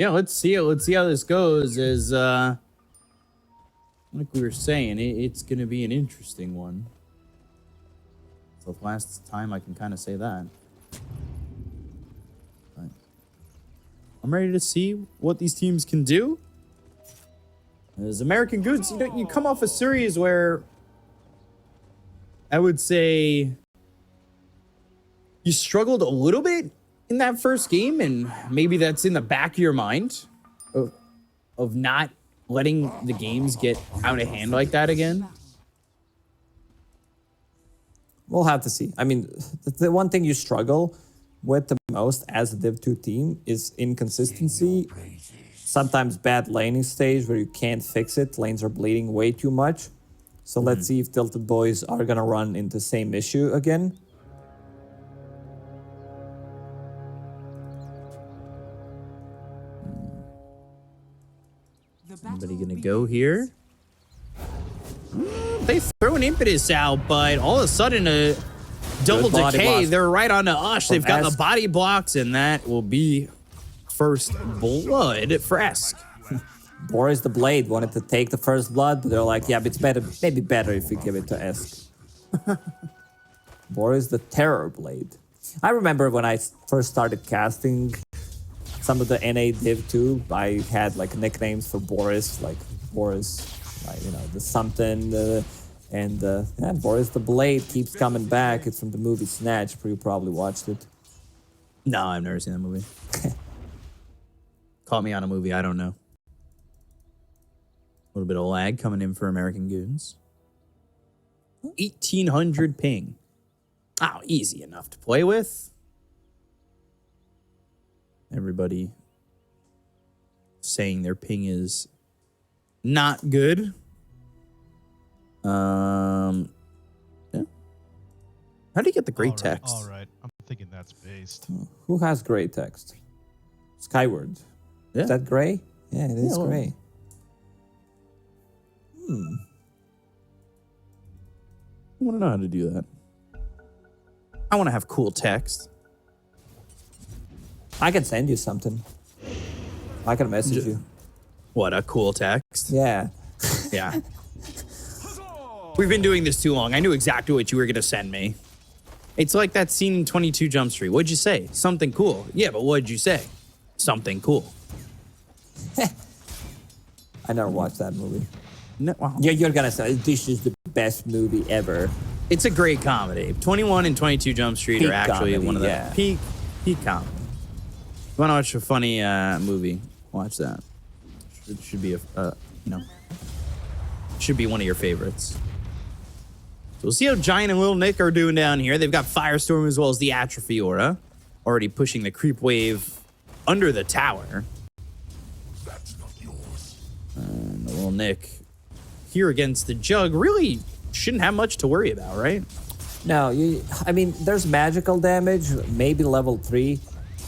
Yeah, let's see it. Let's see how this goes. As like we were saying, it's going to be an interesting one. So the last time I can kind of say that. But I'm ready to see what these teams can do. As American Goons, you come off a series where I would say you struggled a little bit in that first game, and maybe that's in the back of your mind of not letting the games get out of hand like that again. We'll have to see. I mean, the one thing you struggle with the most as a Div 2 team is inconsistency. Sometimes bad laning stage where you can't fix it. Lanes are bleeding way too much. So let's see if TiltedBoys are going to run into the same issue again. Somebody going to go here? They throw an impetus out, but all of a sudden a double decay. They're right onto Ush. They've got the body blocks, and that will be first blood for Esk. Boris the Blade wanted to take the first blood, but they're like, yeah, but it's better, maybe better if we give it to Esk. Boris the Terror Blade. I remember when I first started casting some of the NA Div 2, I had like nicknames for Boris, like you know, the something, yeah, Boris the Blade keeps coming back. It's from the movie Snatch. You probably watched it. No, I've never seen that movie. Caught me on a movie, I don't know. A little bit of lag coming in for American Goons. 1800 ping. Oh, easy enough to play with. Everybody saying their ping is not good. Yeah. How do you get the great text? All right. I'm thinking that's based. Who has gray text? Skyward. Yeah. Is that gray? Yeah, it is well, gray. I want to know how to do that. I want to have cool text. I can send you something. I can message you. What, a cool text? Yeah. Yeah. We've been doing this too long. I knew exactly what you were going to send me. It's like that scene in 22 Jump Street. What'd you say? Something cool. Yeah, but what'd you say? Something cool. I never watched that movie. No, wow. Yeah, you're going to say this is the best movie ever. It's a great comedy. 21 and 22 Jump Street Peak are actually comedy, one of the yeah. peak comedy. You want to watch a funny movie? Watch that. It should be should be one of your favorites. So we'll see how Giant and Little Nick are doing down here. They've got Firestorm as well as the Atrophy Aura, already pushing the creep wave under the tower. And Little Nick here against the Jug really shouldn't have much to worry about, right? No, I mean, there's magical damage, maybe level 3.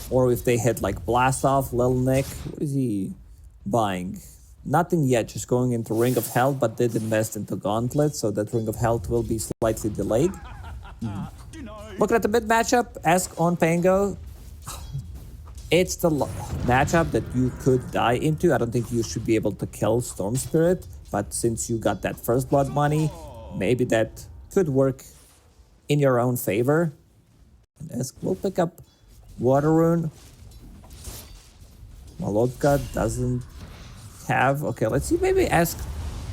Or if they hit like Blast Off, Little Nick. What is he buying? Nothing yet, just going into Ring of Health, but did invest into Gauntlet, so that Ring of Health will be slightly delayed. Looking at the mid matchup, Esk on Pango. It's the matchup that you could die into. I don't think you should be able to kill Storm Spirit, but since you got that first blood money, maybe that could work in your own favor. And Esk will pick up Water Rune. Wildcard doesn't have. Okay, let's see. Maybe Esk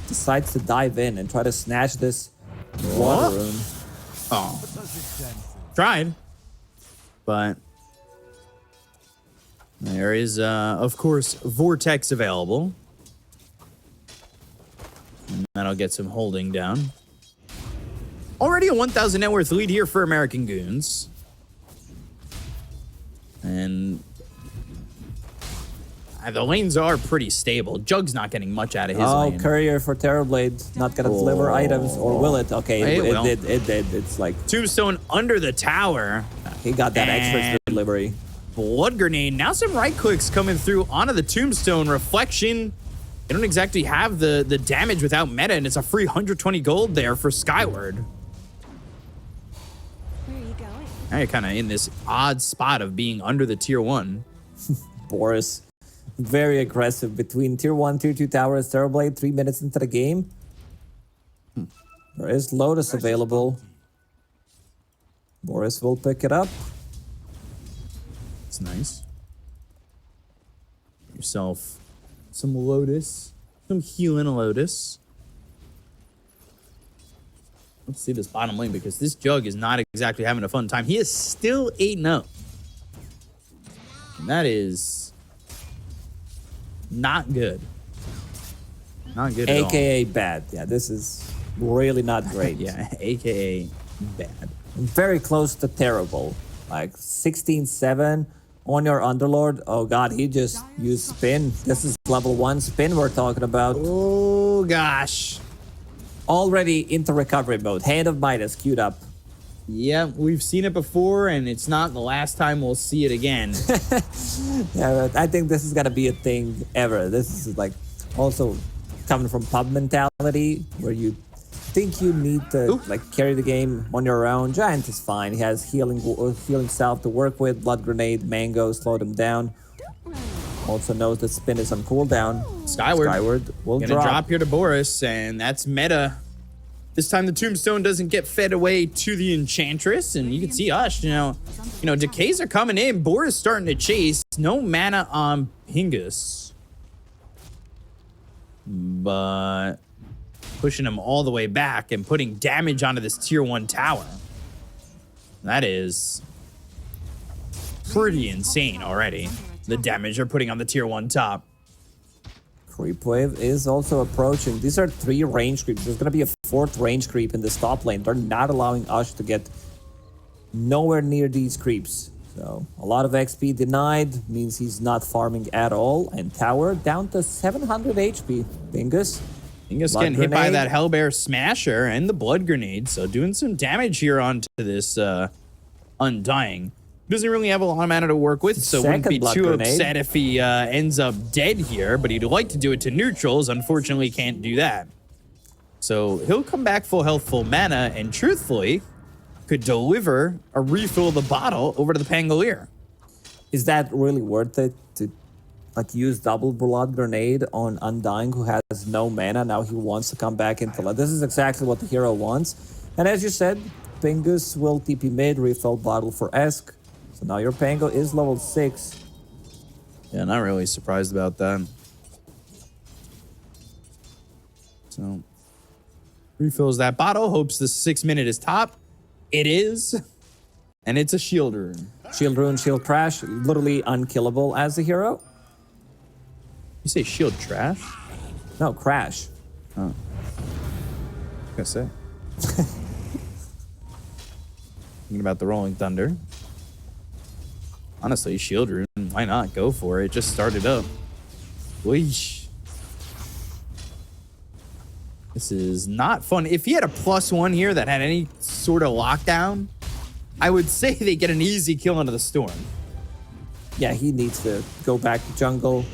decides to dive in and try to snatch this Water Rune. Oh. Tried. But there is, of course, Vortex available. And that'll get some holding down. Already a 1,000 net worth lead here for American Goons. And the lanes are pretty stable. Jug's not getting much out of his lane. Courier for Terrorblade. Not gonna deliver items, or will it? Okay, it did. It's like Tombstone under the tower. He got that extra delivery. Blood Grenade. Now some right clicks coming through onto the Tombstone. Reflection. They don't exactly have the damage without meta, and it's a free 120 gold there for Skyward. Where are you going? Now you're kind of in this odd spot of being under the tier 1. Boris Very aggressive between tier 1, tier 2 towers, Terrorblade, 3 minutes into the game. There is Lotus available. Boris will pick it up. It's nice. Get yourself some Lotus. Some healing Lotus. Let's see this bottom lane because this Jug is not exactly having a fun time. He is still 8-0. And that is not good. Not good at all. AKA bad. Yeah, this is really not great. Yeah, AKA bad. Very close to terrible. Like 16-7 on your Underlord. Oh god, he just used spin. This is level 1 spin we're talking about. Oh gosh. Already into recovery mode. Hand of Midas queued up. Yeah, we've seen it before, and it's not the last time we'll see it again. Yeah, I think this is gonna be a thing ever. This is like also coming from pub mentality, where you think you need to like carry the game on your own. Giant is fine. He has healing self to work with. Blood Grenade, Mango, slowed him down. Also knows that spin is on cooldown. Skyward will gonna drop here to Boris, and that's meta. This time the Tombstone doesn't get fed away to the Enchantress, and you can see Ush, you know, decays are coming in. Boris starting to chase. No mana on Pingus. But pushing him all the way back and putting damage onto this tier 1 tower. That is pretty insane already. The damage they're putting on the tier 1 top. Creep wave is also approaching. These are 3 range creeps. There's going to be a 4th range creep in this top lane. They're not allowing Ush to get nowhere near these creeps. So a lot of XP denied means he's not farming at all. And tower down to 700 HP. Pingus. Pingus getting hit by that Hellbear Smasher and the Blood Grenade. So doing some damage here onto this Undying. Doesn't really have a lot of mana to work with, so wouldn't be too upset if he ends up dead here, but he'd like to do it to neutrals. Unfortunately, can't do that. So he'll come back full health, full mana, and truthfully, could deliver a refill of the bottle over to the Pangolier. Is that really worth it to like use double Blood Grenade on Undying who has no mana? Now he wants to come back into life. This is exactly what the hero wants. And as you said, Pingus will TP mid, refill bottle for Esk. So now your Pango is level 6. Yeah, not really surprised about that. So, refills that bottle, hopes the 6 minute is top. It is. And it's a shield rune. Shield rune, shield trash, literally unkillable as a hero. You say shield trash? No, crash. Oh. I was gonna say. Thinking about the Rolling Thunder. Honestly, shield rune, why not? Go for it. Just started up. Weesh. This is not fun. If he had a +1 here that had any sort of lockdown, I would say they get an easy kill into the Storm. Yeah, he needs to go back to jungle,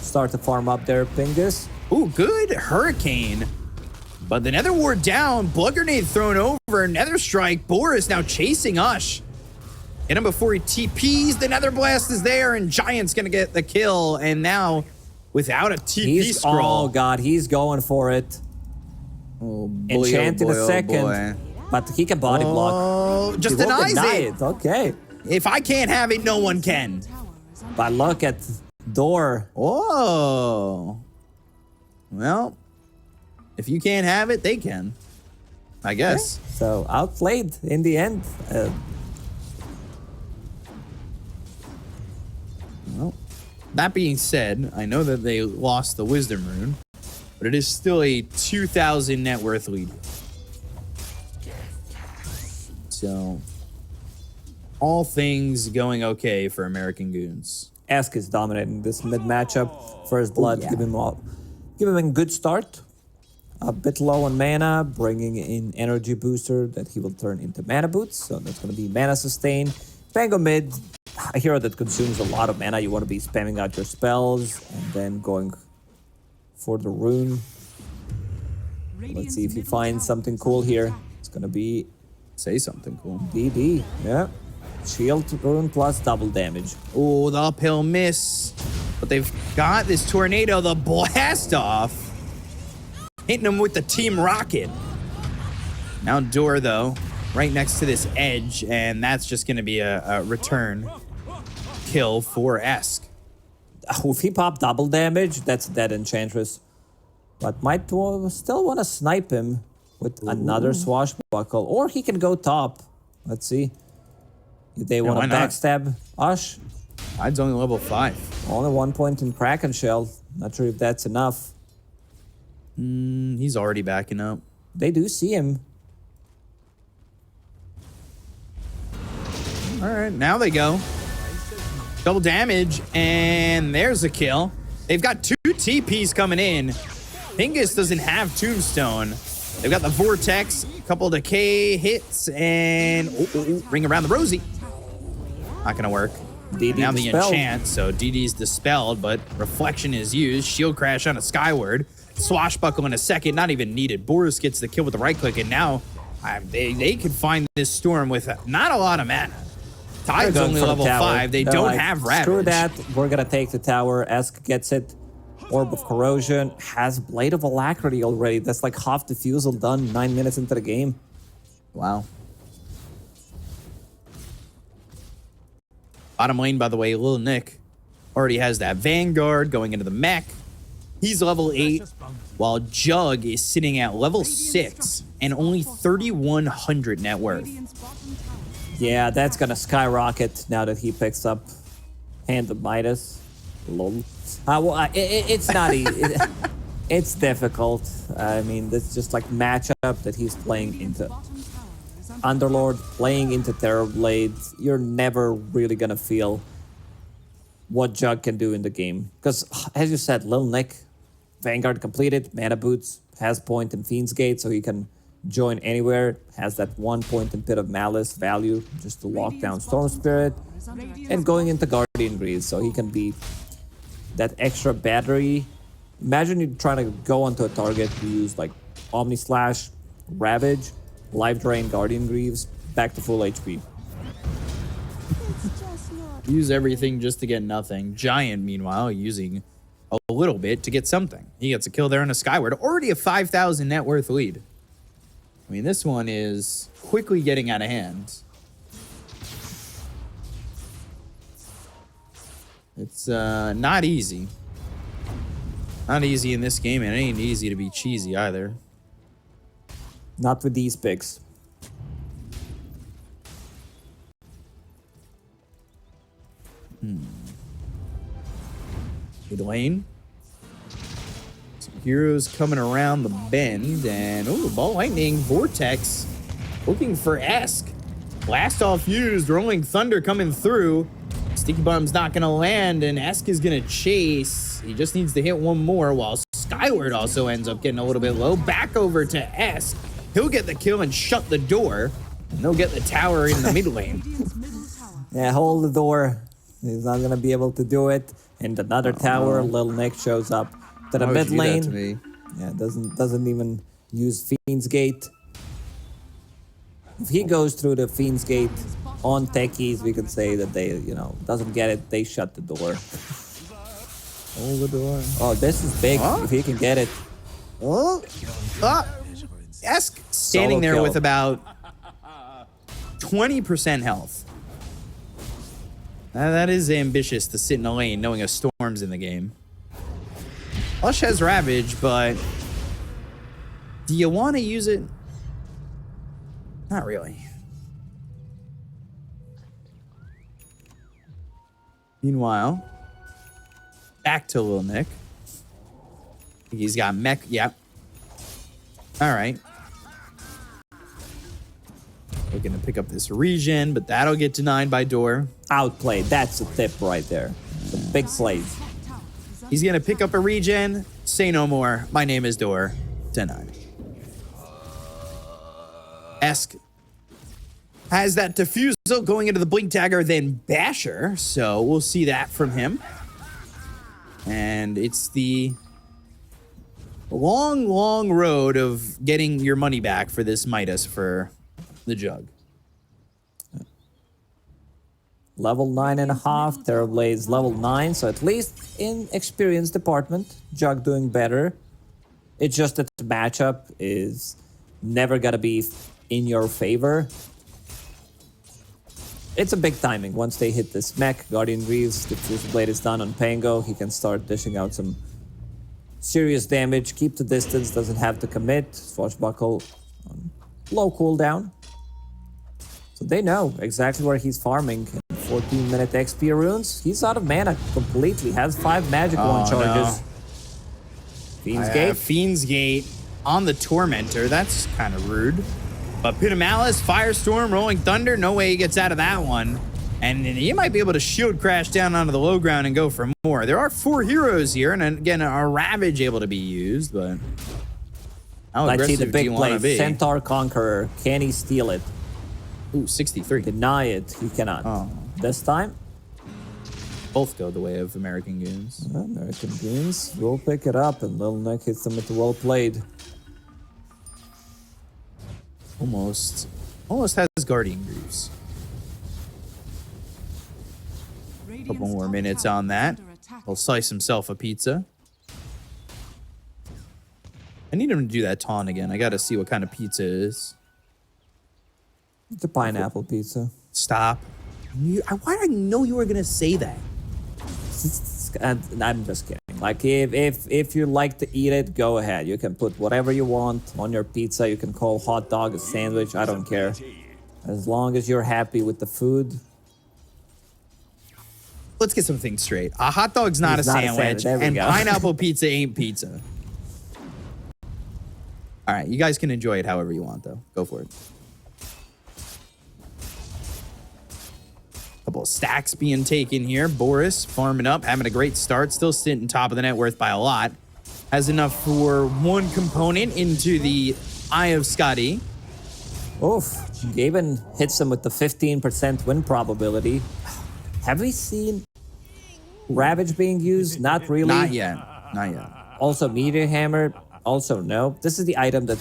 start to farm up there, Pingus. Ooh, good Hurricane. But the Nether Ward down, Blood Grenade thrown over, Nether Strike. Boris now chasing Ush. Hit him before he TPs. The Nether Blast is there, and Giant's gonna get the kill. And now, without a TP scroll. Oh god, he's going for it. Oh boy, Enchant in a second, but he can body block. Oh, just He won't denies deny it. Okay. If I can't have it, no one can. But look at door. Oh. Well, if you can't have it, they can. I guess. Okay. So outplayed in the end. Well, that being said, I know that they lost the Wisdom Rune, but it is still a 2,000 net worth lead. So, all things going okay for American Goons. Esk is dominating this mid matchup. First blood, give him a good start. A bit low on mana, bringing in energy booster that he will turn into mana boots. So that's going to be mana sustain. Pango mid, a hero that consumes a lot of mana. You want to be spamming out your spells and then going for the rune. Let's see if he finds something cool here. It's going to be Say something cool. DD. Yeah. Shield rune plus double damage. Oh, the uphill miss. But they've got this tornado, the blast off. Hitting him with the Team Rocket. Now Door, though, right next to this edge, and that's just going to be a return kill for Esk. If he popped double damage, that's dead Enchantress. But might still want to snipe him with another swashbuckle. Or he can go top. Let's see. If they want to backstab Ush. Tide's only level 5. Only 1 point in Kraken Shell. Not sure if that's enough. He's already backing up. They do see him. All right, now they go. Double damage, and there's a kill. They've got 2 TPs coming in. Pingus doesn't have Tombstone. They've got the Vortex, a couple of decay hits, and ring around the Rosie. Not gonna work. DD now the dispelled. enchant, so DD's dispelled, but reflection is used. Shield crash on a Skyward. Swashbuckle in a second, not even needed. Boris gets the kill with the right click, and now they could find this storm with not a lot of mana. Tide's only level 5. They They're don't like, have Ravage. Screw that. We're gonna take the tower. Esk gets it. Orb of Corrosion has Blade of Alacrity already. That's like half defusal done 9 minutes into the game. Wow. Bottom lane, by the way, Lil Nick already has that Vanguard going into the mech. He's level 8, while Jug is sitting at level 6 and only 3,100 net worth. Yeah, that's gonna skyrocket now that he picks up Hand of Midas. Lol. It's not easy. It's difficult. I mean, it's just like matchup that he's playing into. Underlord playing into Terrorblade. You're never really gonna feel what Jug can do in the game. Because, as you said, Lil Nick, Vanguard completed, Mana Boots, has point in Fiend's Gate, so he can join anywhere. Has that 1 point in Pit of Malice value just to lock down Storm Spirit. And going into Guardian Grease, so he can be that extra battery. Imagine you're trying to go onto a target, you use like Omni Slash, Ravage, Life Drain, Guardian Greaves, back to full HP. Use everything just to get nothing. Giant, meanwhile, using a little bit to get something. He gets a kill there on a Skyward. Already a 5,000 net worth lead. I mean, this one is quickly getting out of hand. It's not easy. Not easy in this game, and it ain't easy to be cheesy either. Not with these picks. Good lane. Some heroes coming around the bend, and Ball Lightning, Vortex, looking for Esk. Blast off used, Rolling Thunder coming through. Sticky Bomb's not gonna land, and Esk is gonna chase. He just needs to hit one more, while Skyward also ends up getting a little bit low. Back over to Esk. He'll get the kill and shut the door, and they'll get the tower in the mid lane. Yeah, hold the door. He's not gonna be able to do it. And another tower, Lil Nick shows up to the mid lane. Yeah, doesn't even use Fiend's Gate. If he goes through the Fiend's Gate on techies, we could say that they, doesn't get it, they shut the door. Hold the door. Oh, this is big, if he can get it. Oh, Esk standing there with about 20% health. That is ambitious to sit in a lane knowing a storm's in the game. Lush has Ravage, but do you want to use it? Not really. Meanwhile, back to Lil Nick. He's got mech. Yep. All right. Looking to pick up this regen, but that'll get denied by Door. Outplayed. That's a tip right there. The big plays. He's going to pick up a regen. Say no more. My name is Door. Denied. Esk has that defusal going into the Blink Dagger, then Basher. So we'll see that from him. And it's the long, long road of getting your money back for this Midas for the Jug. level 9.5. Terrorblade level 9, so at least in experience department, Jug doing better. It's just that the matchup is never gonna be in your favor. It's a big timing. Once they hit this mech, Guardian Greaves, the Fusion Blade is done on Pango. He can start dishing out some serious damage. Keep the distance, doesn't have to commit. Swashbuckle on low cooldown. So they know exactly where he's farming. 14-minute XP runes. He's out of mana completely. Has 5 magic one charges. No. Fiend's Gate. Fiend's Gate on the Tormentor. That's kind of rude. But Pit of Malice, Firestorm, Rolling Thunder. No way he gets out of that one. And you might be able to shield crash down onto the low ground and go for more. There are 4 heroes here, and again, a Ravage able to be used, but how Let's see the aggressive do you big want play. to be? Centaur Conqueror. Can he steal it? Ooh, 63. Deny it. He cannot. Oh. This time, Both go the way of American Goons. American Goons will pick it up, and Lil Nick hits them with the well played. Almost has Guardian Greaves. Couple more minutes on that. He'll slice himself a pizza. I need him to do that taunt again. I gotta see what kind of pizza it is. It's a pineapple pizza. Stop. Why did I know you were gonna say that? I'm just kidding. Like, if you like to eat it, go ahead. You can put whatever you want on your pizza. You can call hot dog a sandwich. I don't care. As long as you're happy with the food. Let's get some things straight. A hot dog's not a sandwich, There we and go. pineapple pizza ain't pizza. All right, you guys can enjoy it however you want, though. Go for it. Couple of stacks being taken here. Boris farming up, having a great start. Still sitting top of the net worth by a lot. Has enough for 1 component into the Eye of Scotty. Oof. Gaben hits him with the 15% win probability. Have we seen Ravage being used? Not really. Not yet. Not yet. Also, Meteor Hammer. Also, no. This is the item that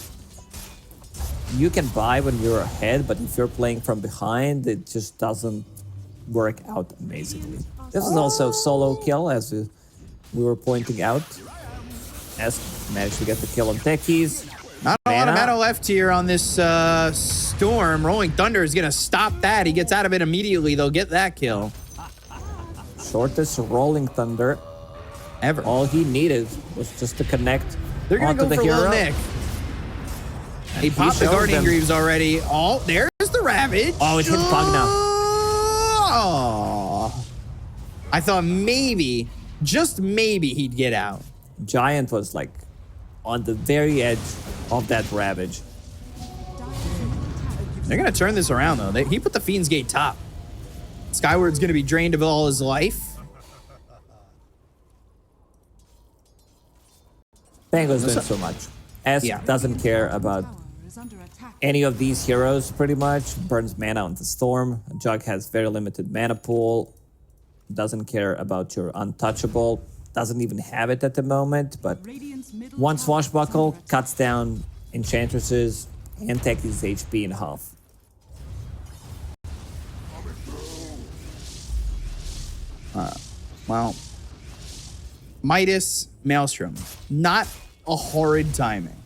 you can buy when you're ahead, but if you're playing from behind, it just doesn't work out amazingly. This is also solo kill, as we were pointing out. As managed to get the kill on Techies. Not a lot of mana left here on this storm. Rolling Thunder is going to stop that. He gets out of it immediately. They'll get that kill. Shortest Rolling Thunder Ever. All he needed was just to connect. They're going to go for Lil Nick. He popped the Guardian Greaves already. Oh, there's the Ravage. Oh, it hit Pugna. Oh. I thought maybe, just maybe he'd get out. Giant was like on the very edge of that Ravage. They're going to turn this around, though. He put the Fiend's Gate top. Skyward's going to be drained of all his life. Pango's doing so much. S doesn't care about any of these heroes, pretty much. Burns mana on the Storm. Jug has very limited mana pool. Doesn't care about your Untouchable. Doesn't even have it at the moment, but one Swashbuckle cuts down Enchantresses and Techies' HP in half. Well, Midas, Maelstrom. Not a horrid timing.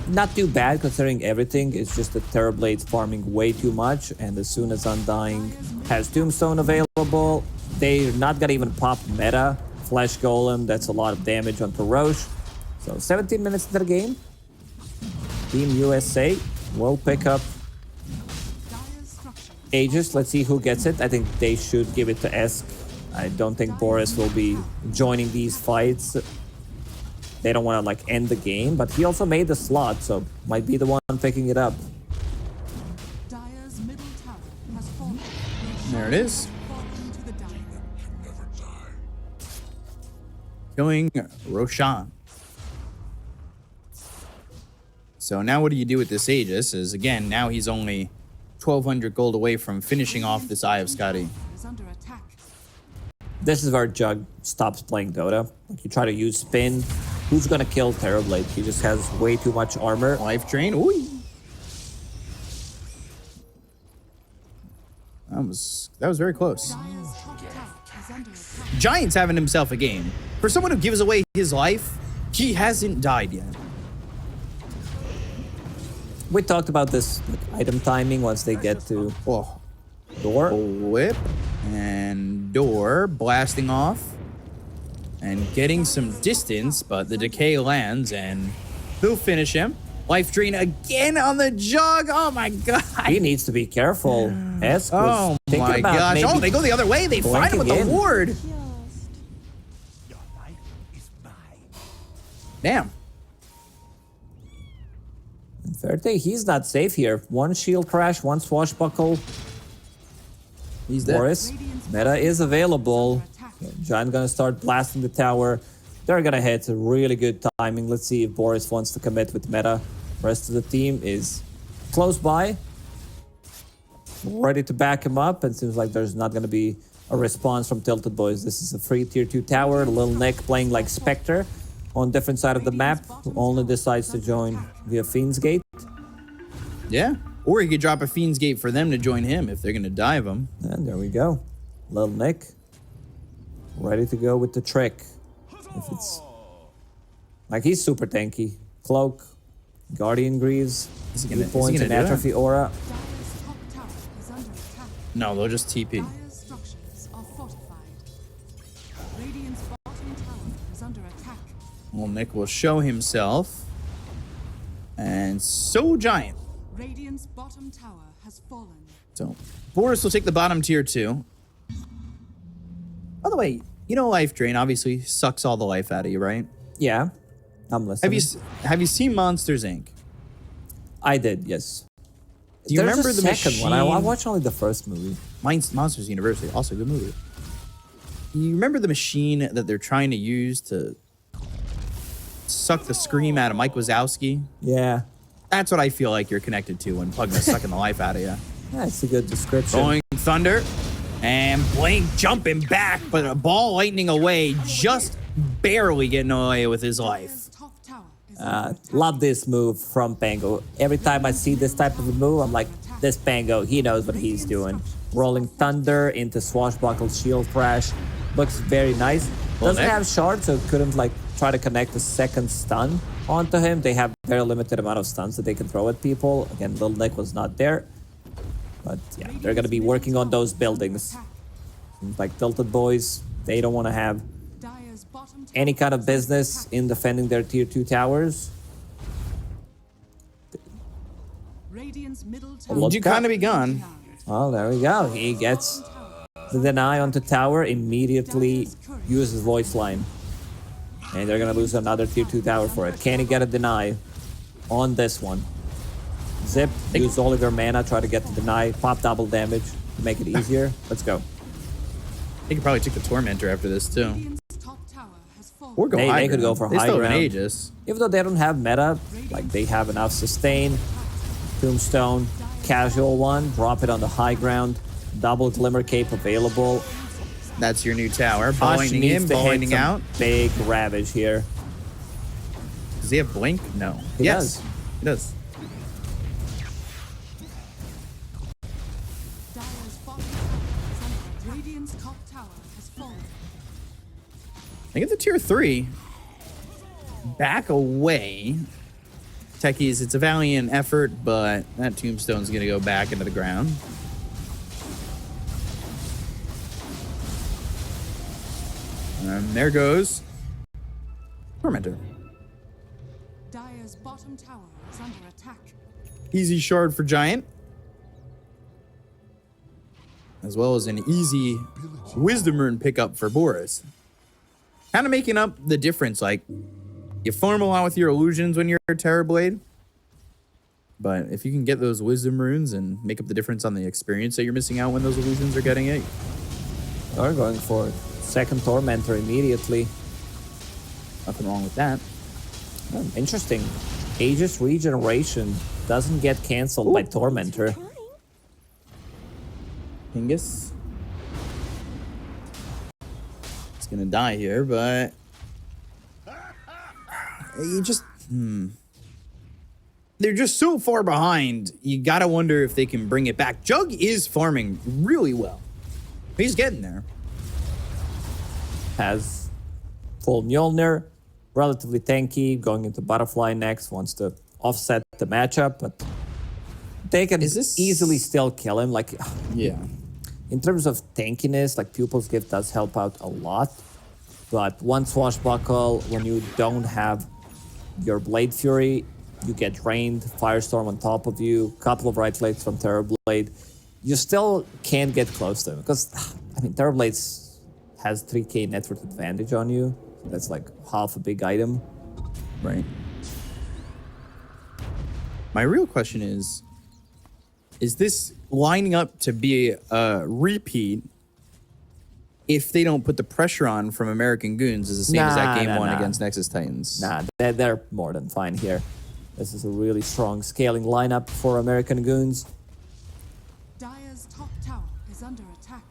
Not too bad considering everything. It's just that Terrorblade's farming way too much, and as soon as Undying has Tombstone available, they're not gonna even pop meta. Flesh Golem, that's a lot of damage onto Roche. So 17 minutes into the game. Team USA will pick up Aegis. Let's see who gets it. I think they should give it to Esk. I don't think Boris will be joining these fights. They don't want to like end the game, but he also made the slot, so might be the one picking it up. There it is. Killing Roshan. So now what do you do with this Aegis? Is again, now he's only 1,200 gold away from finishing off this Eye of Scotty. This is where Jug stops playing Dota. Like, you try to use spin. Who's gonna kill Terrorblade? He just has way too much armor. Life drain. Ooh. was very close. Dire's top tower is under attack. Giant's having himself a game. For someone who gives away his life, he hasn't died yet. We talked about this item timing once they get to Oh, door. whip and door blasting off and getting some distance, but the decay lands and he'll finish him. Life drain again on the jug. Oh my god. He needs to be careful. Esk was Oh thinking my about gosh. maybe Oh, they go the other way. They find him with the blinking in. ward. Damn. Verte, he's not safe here. One shield crash, one swashbuckle. He's dead. Boris, meta is available. Giant gonna start blasting the tower. They're gonna hit. Really good timing. Let's see if Boris wants to commit with meta. Rest of the team is close by, ready to back him up. And seems like there's not gonna be a response from TiltedBoys. This is a free tier 2 tower. Little Nick playing like Spectre on different side of the map, who only decides to join via Fiend's Gate. Yeah. Or he could drop a Fiend's Gate for them to join him if they're gonna dive him. And there we go. Little Nick, ready to go with the trick. If it's like he's super tanky. Cloak, Guardian Greaves, Is he gonna points and do it? atrophy aura. Dire's top tower is under attack. No, they'll just TP. Dire's structures are fortified. Radiant's bottom tower is under attack. Well, Nick will show himself. And so Giant. Radiant's bottom tower has fallen. So Boris will take the bottom tier 2. By the way, you know Life Drain obviously sucks all the life out of you, right? Yeah, I'm listening. Have you seen Monsters Inc? I did, yes. Do you There's remember a the second one. I machine? watched only the first movie. Monsters University, also a good movie. You remember the machine that they're trying to use to suck the scream out of Mike Wazowski? Yeah, That's what I feel like you're connected to when Pugna's sucking the life out of you. that's a good description. Going thunder and Blink jumping back, but a ball lightning away, just barely getting away with his life. Dire's top tower is under attack. Love this move from Pango. Every time I see this type of a move, I'm like, this Pango, he knows what he's doing. Rolling Thunder into Swashbuckle Shield Crash. Looks very nice. Well, Doesn't Nick- have shards, so couldn't like try to connect a second stun onto him. They have very limited amount of stuns that they can throw at people. Again, Little Nick was not there. But yeah, they're gonna be working on those buildings. Seems like TiltedBoys, they don't want to have Dire's bottom tower any kind of is under business attack. in defending their tier 2 towers. Radiant's middle tower. Well, You kind of be gone. Well, there we go. He gets the deny onto tower, immediately uses voice line. And they're gonna lose another tier 2 tower for it. Can he get a deny on this one? Zip, use all of your mana, try to get the deny, pop double damage to make it easier. Let's go. They could probably take the Tormentor after this, too. Radiant's top tower has fallen. Or go They high could ground. go for They high still have an ground. Aegis. Even though they don't have meta, like they have enough sustain, tombstone, casual one, drop it on the high ground, double glimmer cape available. That's your new tower. Hush Binding needs in, to hit binding some out. big ravage here. Does he have Blink? No. He yes. does. He does. Dire's bottom tower is under attack. Radiant's top tower has fallen. I get the tier 3. Back away. Techies, it's a valiant effort, but that tombstone's going to go back into the ground. And there goes Tormentor. Dire's bottom tower is under attack. Easy shard for Giant. As well as an easy Wisdom Rune pickup for Boris. Kind of making up the difference. Like, you farm a lot with your illusions when you're a Terrorblade. But if you can get those Wisdom Runes and make up the difference on the experience that you're missing out when those illusions are getting it. They're going for it. Second Tormentor immediately. Nothing wrong with that. Interesting. Aegis Regeneration doesn't get cancelled by Tormentor. Pingus. It's gonna die here, but you just they're just so far behind. You gotta wonder if they can bring it back. Jug is farming really well. He's getting there. Has full Mjolnir, relatively tanky, going into Butterfly next, wants to offset the matchup, but they can easily still kill him. Like, Yeah. in terms of tankiness, like Pupil's Gift does help out a lot, but one Swashbuckle, when you don't have your Blade Fury, you get drained, Firestorm on top of you, couple of right clicks from Terrorblade, you still can't get close to him, because, I mean, Terrorblade has 3k net worth advantage on you, so that's like half a big item. Right. My real question is this lining up to be a repeat if they don't put the pressure on from American Goons is the same as that game one against Nexus Titans? Nah, they're more than fine here. This is a really strong scaling lineup for American Goons. Dire's top tower is under attack.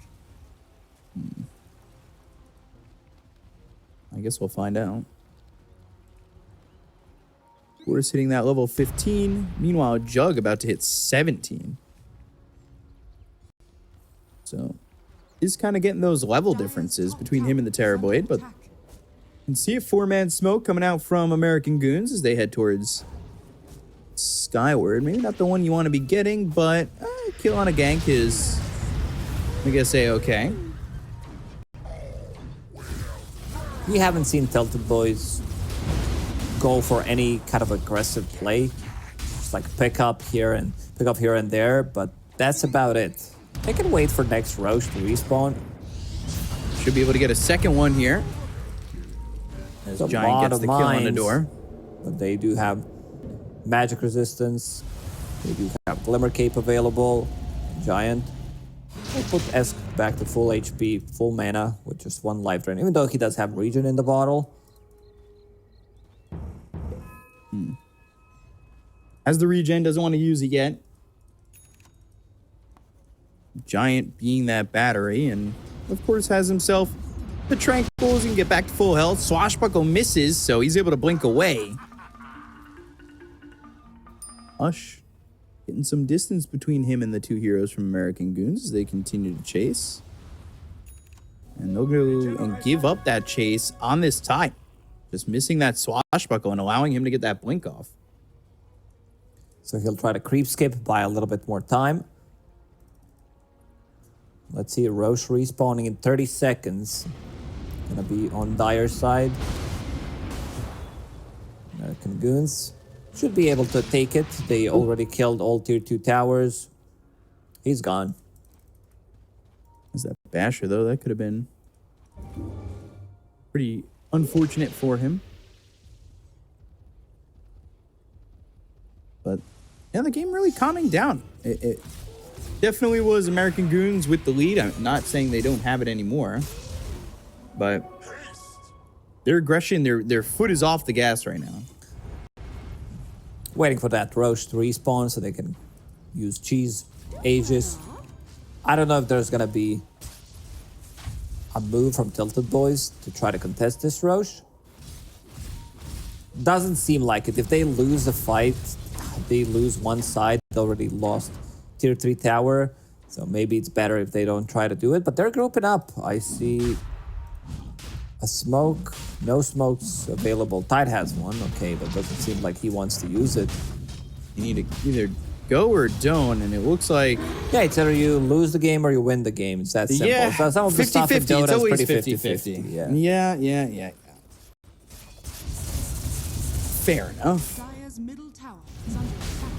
I guess we'll find out. We're hitting that level 15. Meanwhile, Jug about to hit 17. So, is kind of getting those level differences between him and the Terrorblade, but you can see a 4-man smoke coming out from American Goons as they head towards Skyward. Maybe not the one you want to be getting, but kill on a gank is, I guess, okay. We haven't seen TiltedBoys go for any kind of aggressive play. Just like pick up here and there, but that's about it. They can wait for next Roche to respawn. Should be able to get a second one here. As There's a Giant lot gets of the kill on the mines, door. but they do have magic resistance. They do have Glimmer Cape available. Giant will put Esk back to full HP, full mana with just one life drain, even though he does have regen in the bottle. As the regen, doesn't want to use it yet. Giant being that battery, and of course has himself the tranquils and get back to full health. Swashbuckle misses, so he's able to blink away. Hush getting some distance between him and the two heroes from American Goons as they continue to chase. And they'll go and give up that chase on this time. Just missing that Swashbuckle and allowing him to get that blink off. So he'll try to creep skip, buy a little bit more time. Let's see, Roche respawning in 30 seconds. Gonna be on Dire's side. American Goons should be able to take it. They already killed all tier 2 towers. He's gone. Is that Basher, though? That could have been pretty unfortunate for him. But, yeah, the game really calming down. It definitely was American Goons with the lead. I'm not saying they don't have it anymore. But their aggression, their foot is off the gas right now. Waiting for that Roche to respawn so they can use Cheese Aegis. I don't know if there's gonna be a move from TiltedBoys to try to contest this Roche. Doesn't seem like it. If they lose the fight, they lose one side. They already lost tier 3 tower, so maybe it's better if they don't try to do it. But they're grouping up. I see a smoke. No smokes available. Tide has one. Okay, but doesn't seem like he wants to use it. You need to either go or don't, and it looks like... Yeah, it's either you lose the game or you win the game. It's that simple. Yeah, So some of the stuff in 50-50. Dota It's is always pretty 50-50. 50-50. Yeah. Fair enough. Dire's middle tower is under attack.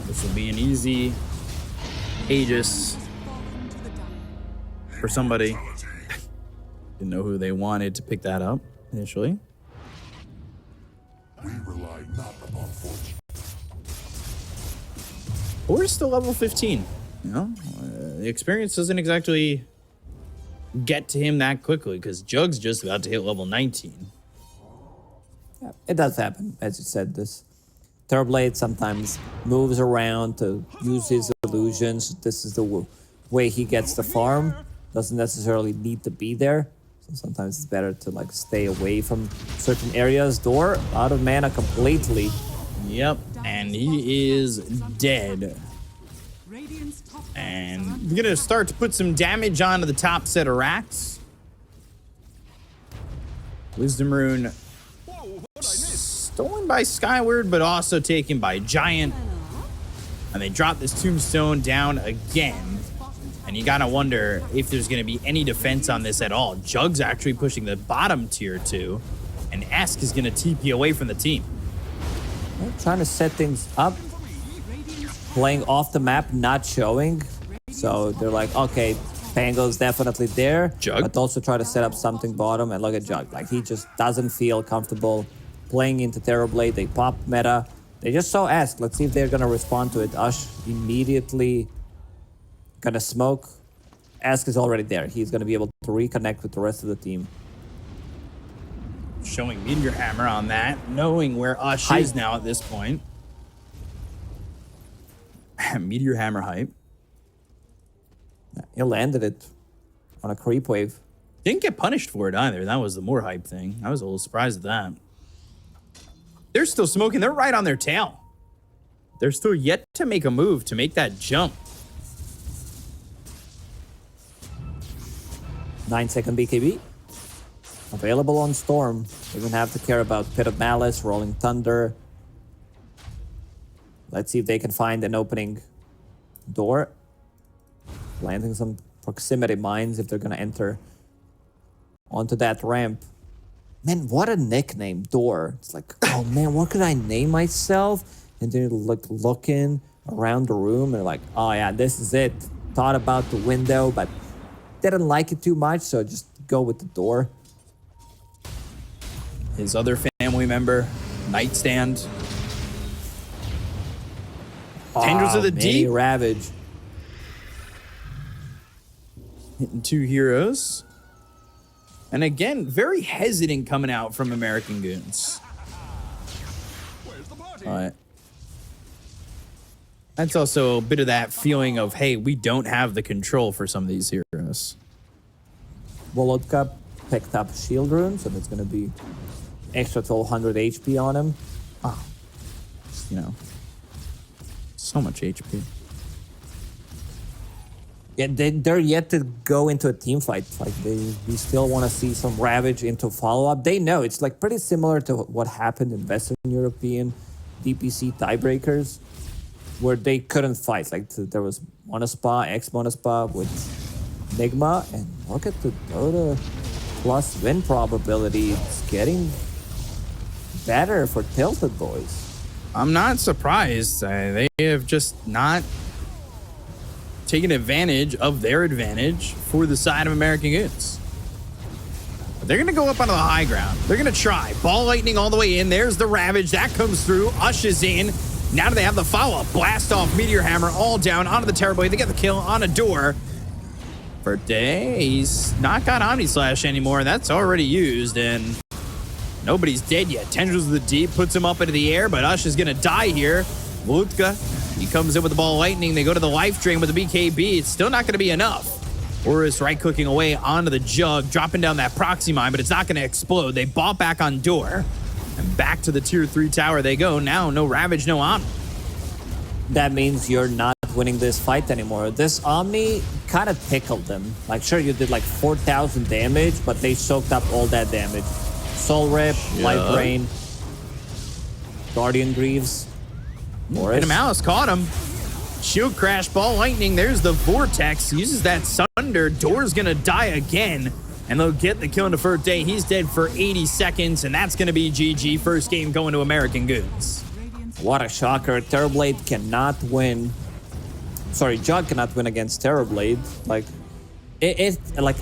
This will be an easy Aegis Fallen to the dire. for somebody. Didn't know who they wanted to pick that up initially. We rely not upon fortune. But we're still level 15. You know, the experience doesn't exactly get to him that quickly because Jug's just about to hit level 19. Yeah, it does happen. As you said, this Terrorblade sometimes moves around to use his illusions. This is the way he gets the farm. Doesn't necessarily need to be there. So sometimes it's better to like stay away from certain areas. Door out of mana completely. Yep, and he is dead. Radiant's top tower And we're gonna start to put some damage onto the top set of racks. Wisdom Rune stolen by Skyward, but also taken by Giant. And they drop this Tombstone down again. And you gotta wonder if there's gonna be any defense on this at all. Jug's actually pushing the bottom tier 2, and Esk is gonna TP away from the team. They're trying to set things up. Playing off the map, not showing. So they're like, okay, Pango's definitely there. Jug. But also try to set up something bottom. And look at Jug. Like, he just doesn't feel comfortable playing into Terrorblade. They pop meta. They just saw Esk. Let's see if they're going to respond to it. Ush immediately going to smoke. Esk is already there. He's going to be able to reconnect with the rest of the team. Showing Meteor Hammer on that, knowing where Ush is now at this point. Meteor Hammer hype. He landed it on a creep wave. Didn't get punished for it either. That was the more hype thing. I was a little surprised at that. They're still smoking. They're right on their tail. They're still yet to make a move to make that jump. 9-second BKB. Available on Storm. Doesn't have to care about Pit of Malice, Rolling Thunder. Let's see if they can find an opening door. Planting some proximity mines if they're going to enter onto that ramp. Man, what a nickname, Door. It's like, oh man, what could I name myself? And then looking around the room and like, oh yeah, this is it. Thought about the window, but didn't like it too much, so just go with the Door. His other family member, Nightstand. Tendrils of the Deep. Ravage. Hitting 2 heroes. And again, very hesitant coming out from American Goons. But that's also a bit of that feeling of, hey, we don't have the control for some of these heroes. Wildcard picked up Shield Rune, so that's going to be extra 1200 HP on him. Oh, you know, so much HP. Yeah, they're yet to go into a team fight. Like, we still want to see some Ravage into follow-up. They know it's like pretty similar to what happened in Western European DPC tiebreakers, where they couldn't fight. Like, there was Monospa, ex-Monospa with Nigma, and look at the Dota plus win probability. It's getting better for TiltedBoys. I'm not surprised. They have just not taken advantage of their advantage for the side of American Goons. But they're going to go up onto the high ground. They're going to try. Ball lightning all the way in. There's the Ravage. That comes through. Ush is in. Now do they have the follow-up? Blast off, Meteor Hammer, all down onto the Terrorblade. They get the kill on a door. Birthday, he's not got Omni Slash anymore. That's already used, and nobody's dead yet. Tendrils of the Deep puts him up into the air, but Ush is going to die here. Wildcard, he comes in with the ball lightning. They go to the life drain with the BKB. It's still not going to be enough. Horus right-clicking away onto the Jug, dropping down that proxy mine, but it's not going to explode. They bought back on door, and back to the tier 3 tower they go. Now, no Ravage, no Omni. That means you're not winning this fight anymore. This Omni kind of tickled them. Like, sure, you did like 4,000 damage, but they soaked up all that damage. Soul Rip, Life Drain, Guardian Greaves. And a Malice caught him. Shield crash, ball lightning. There's the Vortex. Uses that Sunder. Door's going to die again. And they'll get the kill into First Day. He's dead for 80 seconds, and that's going to be GG. First game going to American Goons. What a shocker. Terrorblade cannot win. Sorry, Jug cannot win against Terrorblade. Like, like,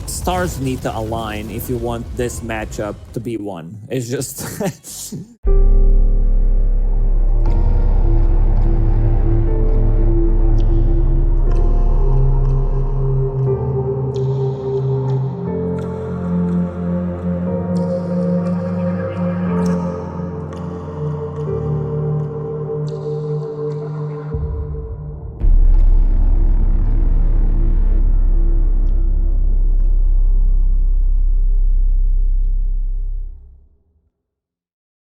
stars need to align if you want this matchup to be won. It's just...